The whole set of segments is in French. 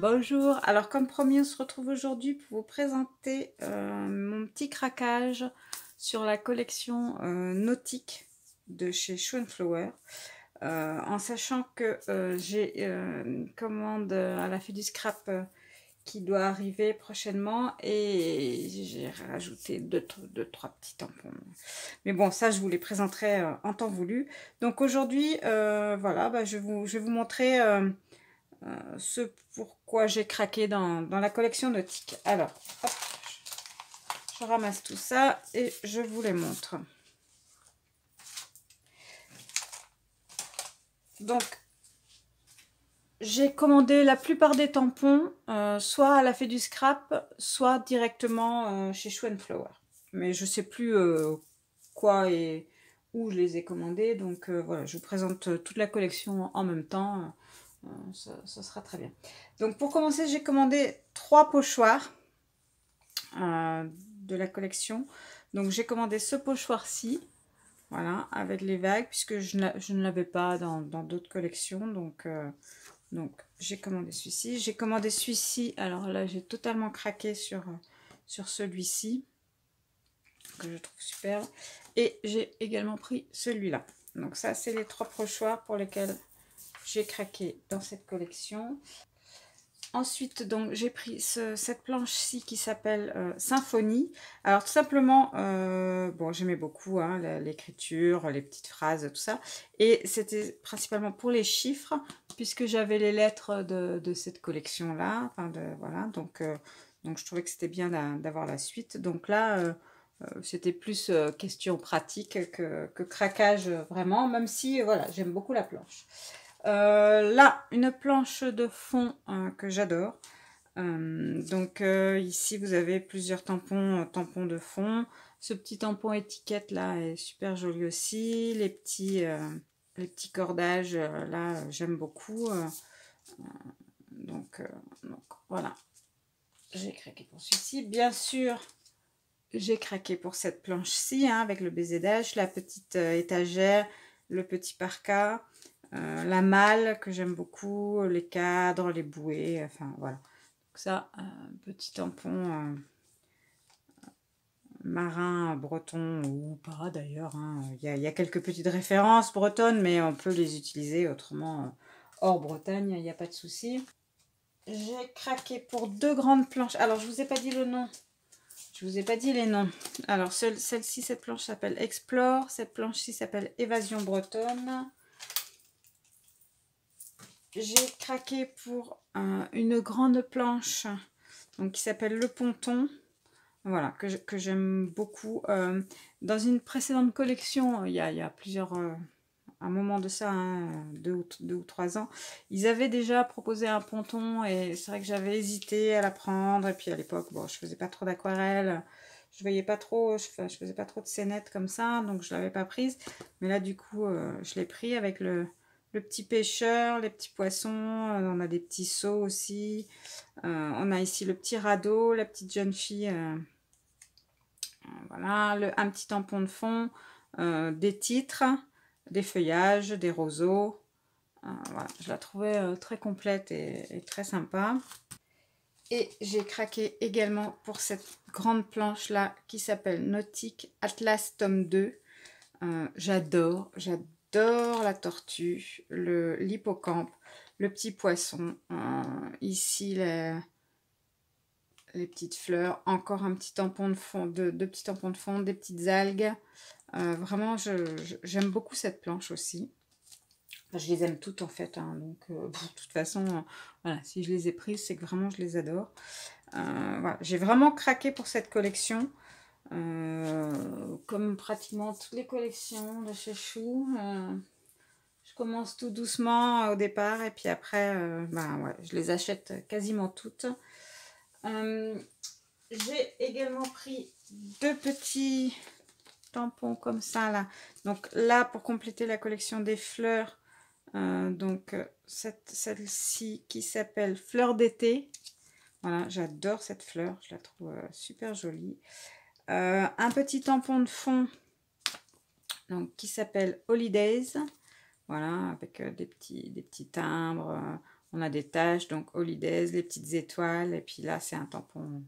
Bonjour, alors comme promis, on se retrouve aujourd'hui pour vous présenter mon petit craquage sur la collection nautique de chez Show Flower. En sachant que j'ai une commande à la Fée du Scrap qui doit arriver prochainement et j'ai rajouté deux, trois petits tampons. Mais bon, ça je vous les présenterai en temps voulu. Donc aujourd'hui, voilà, je vais vous montrer ce pourquoi j'ai craqué dans la collection nautique. Alors, hop, je ramasse tout ça et je vous les montre. Donc, j'ai commandé la plupart des tampons, soit à la Fée du Scrap, soit directement chez Show Flower. Mais je sais plus quoi et où je les ai commandés. Donc voilà, je vous présente toute la collection en même temps. Ça sera très bien. Donc pour commencer, j'ai commandé 3 pochoirs de la collection. Donc j'ai commandé ce pochoir-ci, voilà, avec les vagues, puisque je ne l'avais pas dans d'autres collections. Donc j'ai commandé celui-ci. J'ai commandé celui-ci. Alors là, j'ai totalement craqué sur celui-ci, que je trouve super. Et j'ai également pris celui-là. Donc ça, c'est les 3 pochoirs pour lesquels j'ai craqué dans cette collection. Ensuite, donc, j'ai pris cette planche-ci qui s'appelle Symphonie. Alors, tout simplement, bon, j'aimais beaucoup hein, l'écriture, les petites phrases, tout ça. Et c'était principalement pour les chiffres, puisque j'avais les lettres de cette collection-là. Enfin, voilà, donc je trouvais que c'était bien d'avoir la suite. Donc là, c'était plus question pratique que craquage vraiment, même si, voilà, j'aime beaucoup la planche. Là, une planche de fond que j'adore. Donc ici, vous avez plusieurs tampons de fond. Ce petit tampon étiquette là est super joli aussi. Les petits cordages là, j'aime beaucoup. Donc voilà, j'ai craqué pour celui-ci. Bien sûr, j'ai craqué pour cette planche-ci hein, avec le BZH, la petite étagère, le petit parka. La malle que j'aime beaucoup, les cadres, les bouées, enfin voilà. Donc ça, petit tampon marin breton ou pas d'ailleurs. Hein. Il y a quelques petites références bretonnes, mais on peut les utiliser autrement hors Bretagne, il n'y a pas de souci. J'ai craqué pour 2 grandes planches. Alors, je vous ai pas dit le nom. Je vous ai pas dit les noms. Alors, celle-ci, cette planche s'appelle Explore. Cette planche-ci s'appelle Évasion bretonne. J'ai craqué pour une grande planche donc, qui s'appelle Le Ponton. Voilà, que j'aime beaucoup. Dans une précédente collection, il y a plusieurs... un moment de ça, hein, 2 ou 3 ans, ils avaient déjà proposé un ponton et c'est vrai que j'avais hésité à la prendre. Et puis à l'époque, bon, je faisais pas trop d'aquarelle, je voyais pas trop, je faisais pas trop de scénettes comme ça, donc je l'avais pas prise. Mais là, du coup, je l'ai pris avec le petit pêcheur, les petits poissons, on a des petits seaux aussi. On a ici le petit radeau, la petite jeune fille, voilà, un petit tampon de fond, des titres, des feuillages, des roseaux. Voilà, je la trouvais très complète et très sympa. Et j'ai craqué également pour cette grande planche là qui s'appelle Nautique Atlas tome 2. J'adore la tortue, l'hippocampe, le petit poisson. Ici les petites fleurs, encore un petit tampon de fond, deux petits tampons de fond, des petites algues. Vraiment, j'aime beaucoup cette planche aussi. Enfin, je les aime toutes en fait, hein, donc de toute façon, voilà, si je les ai prises, c'est que vraiment je les adore. Voilà, j'ai vraiment craqué pour cette collection. Comme pratiquement toutes les collections de chez Chou. Je commence tout doucement au départ et puis après, ouais, je les achète quasiment toutes. J'ai également pris 2 petits tampons comme ça là. Donc là, pour compléter la collection des fleurs, donc celle-ci qui s'appelle Fleur d'été. Voilà, j'adore cette fleur, je la trouve super jolie. Un petit tampon de fond donc, qui s'appelle Holidays. Voilà, avec des petits timbres. on a des taches, donc Holidays, les petites étoiles, et puis là c'est un tampon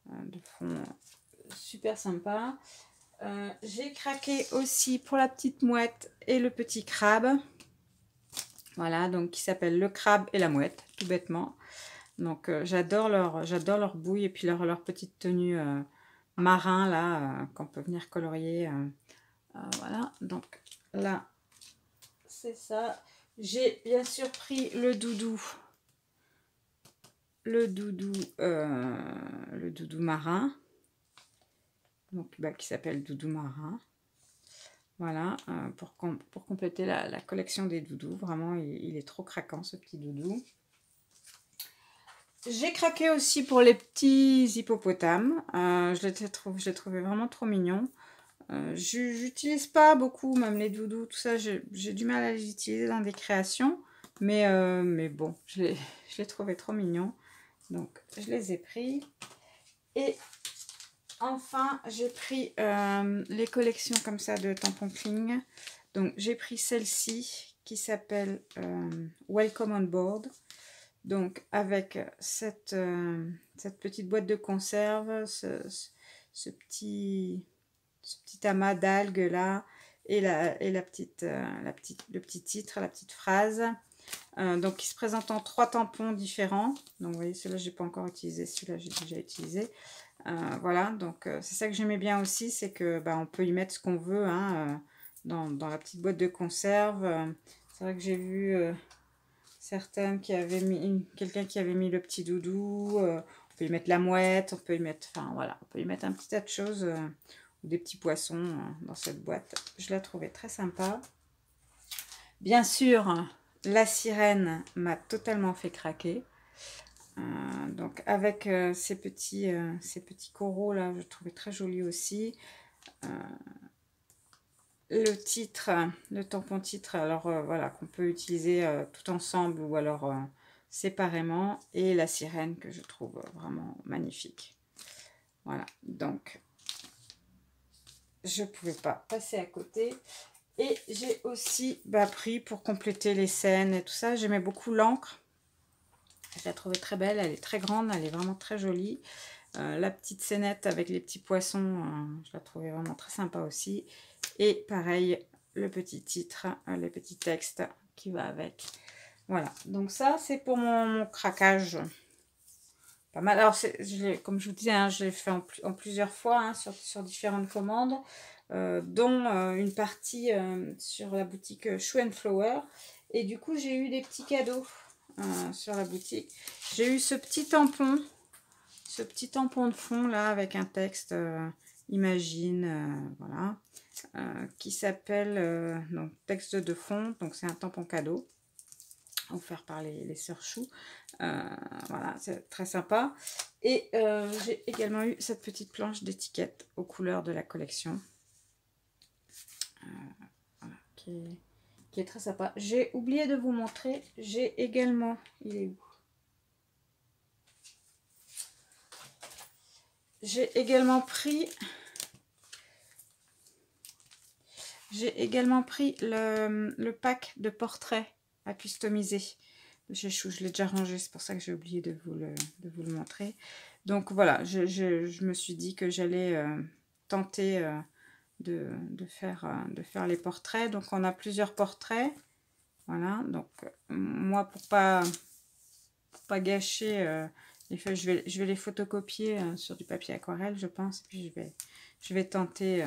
de fond super sympa. J'ai craqué aussi pour la petite mouette et le petit crabe. Voilà, donc qui s'appelle le crabe et la mouette, tout bêtement. Donc j'adore leur bouille et puis leur petite tenue marin là, qu'on peut venir colorier. Voilà, donc là, c'est ça. J'ai bien sûr pris le doudou marin. Donc, qui s'appelle Doudou Marin. Voilà, pour compléter la collection des doudous. Vraiment, il est trop craquant, ce petit doudou. J'ai craqué aussi pour les petits hippopotames. Je les trouvais vraiment trop mignons. J'utilise pas beaucoup, même les doudous, tout ça. J'ai du mal à les utiliser dans des créations. Mais bon, je les trouvais trop mignons. Donc, je les ai pris. Et enfin, j'ai pris les collections comme ça de tampons Kling. Donc, j'ai pris celle-ci qui s'appelle Welcome on Board. Donc, avec cette petite boîte de conserve, ce petit amas d'algues là, et le petit titre, la petite phrase. Donc, il se présente en 3 tampons différents. Donc, vous voyez, celui-là, je n'ai pas encore utilisé. Celui-là, j'ai déjà utilisé. Voilà, donc c'est ça que j'aimais bien aussi, c'est que on peut y mettre ce qu'on veut hein, dans la petite boîte de conserve. C'est vrai que j'ai vu certaines qui avaient mis, quelqu'un qui avait mis le petit doudou, on peut y mettre la mouette, on peut y mettre, enfin voilà, on peut y mettre un petit tas de choses, ou des petits poissons dans cette boîte. Je la trouvais très sympa. Bien sûr, la sirène m'a totalement fait craquer. Donc avec ces petits coraux là, je trouvais très joli aussi. Le titre, le tampon titre, alors voilà, qu'on peut utiliser tout ensemble ou alors séparément. Et la sirène que je trouve vraiment magnifique. Voilà, donc je ne pouvais pas passer à côté. Et j'ai aussi pris pour compléter les scènes et tout ça, j'aimais beaucoup l'encre. Je la trouvais très belle, elle est très grande, elle est vraiment très jolie. La petite scénette avec les petits poissons, je la trouvais vraiment très sympa aussi. Et pareil, le petit titre, le petit texte qui va avec. Voilà, donc ça c'est pour mon craquage. Pas mal. Alors, comme je vous disais, hein, je l'ai fait en plusieurs fois hein, sur différentes commandes, dont une partie sur la boutique Shoe & Flower. Et du coup, j'ai eu des petits cadeaux sur la boutique. J'ai eu ce petit tampon de fond là avec un texte Imagine, voilà, qui s'appelle donc texte de fond. Donc, c'est un tampon cadeau offert par les sœurs Chou. Voilà, c'est très sympa. Et j'ai également eu cette petite planche d'étiquette aux couleurs de la collection. Voilà, qui est très sympa. J'ai oublié de vous montrer, j'ai également... Il est où? J'ai également pris le pack de portraits à customiser de chez Chou. Je l'ai déjà rangé, c'est pour ça que j'ai oublié de vous le montrer. Donc voilà, je me suis dit que j'allais tenter de faire les portraits. Donc on a plusieurs portraits. Voilà, donc moi pour pas gâcher les feuilles, je vais les photocopier sur du papier aquarelle, je pense. Et puis je vais tenter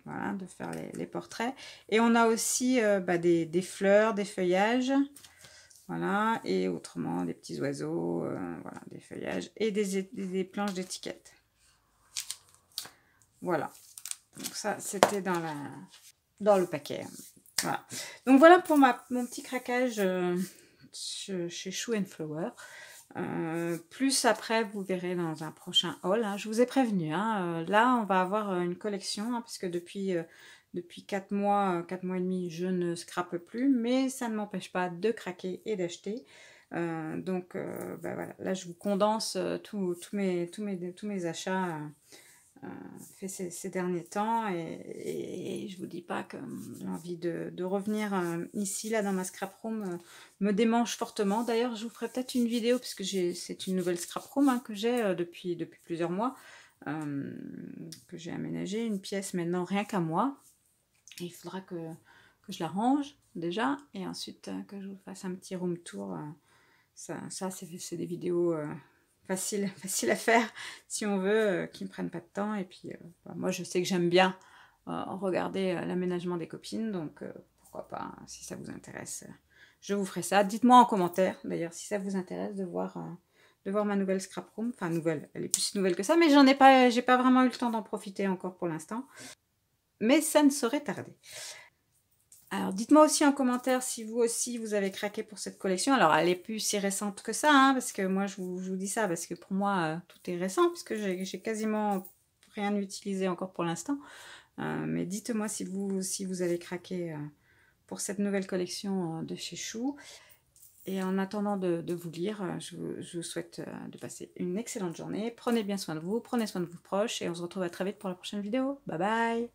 voilà, de faire les portraits. Et on a aussi des fleurs, des feuillages. Voilà, et autrement des petits oiseaux, voilà, des feuillages et des planches d'étiquettes. Voilà, donc ça c'était dans le paquet. Voilà, donc voilà pour mon petit craquage chez Shoe & Flower. Plus après vous verrez dans un prochain haul, hein. Je vous ai prévenu, hein, là on va avoir une collection, hein, parce que depuis 4 mois, 4 mois et demi, je ne scrape plus, mais ça ne m'empêche pas de craquer et d'acheter. Donc voilà, là je vous condense tous mes achats fait ces derniers temps et je vous dis pas que l'envie de revenir ici là dans ma scrap room me démange fortement. D'ailleurs je vous ferai peut-être une vidéo puisque c'est une nouvelle scrap room hein, que j'ai depuis plusieurs mois, que j'ai aménagé une pièce maintenant rien qu'à moi. Et il faudra que je la range déjà et ensuite que je vous fasse un petit room tour. Ça c'est des vidéos facile à faire si on veut, qui ne me prennent pas de temps. Et puis bah, moi je sais que j'aime bien regarder l'aménagement des copines, donc pourquoi pas, hein, si ça vous intéresse, je vous ferai ça. Dites-moi en commentaire d'ailleurs si ça vous intéresse de voir ma nouvelle scrap room. Enfin nouvelle, elle est plus si nouvelle que ça, mais j'ai pas vraiment eu le temps d'en profiter encore pour l'instant. Mais ça ne saurait tarder. Alors, dites-moi aussi en commentaire si vous aussi, vous avez craqué pour cette collection. Alors, elle est plus si récente que ça, hein, parce que moi, je vous dis ça, parce que pour moi, tout est récent, puisque j'ai quasiment rien utilisé encore pour l'instant. Mais dites-moi si vous avez craqué pour cette nouvelle collection de chez Chou. Et en attendant de vous lire, je vous souhaite de passer une excellente journée. Prenez bien soin de vous, prenez soin de vos proches, et on se retrouve à très vite pour la prochaine vidéo. Bye bye!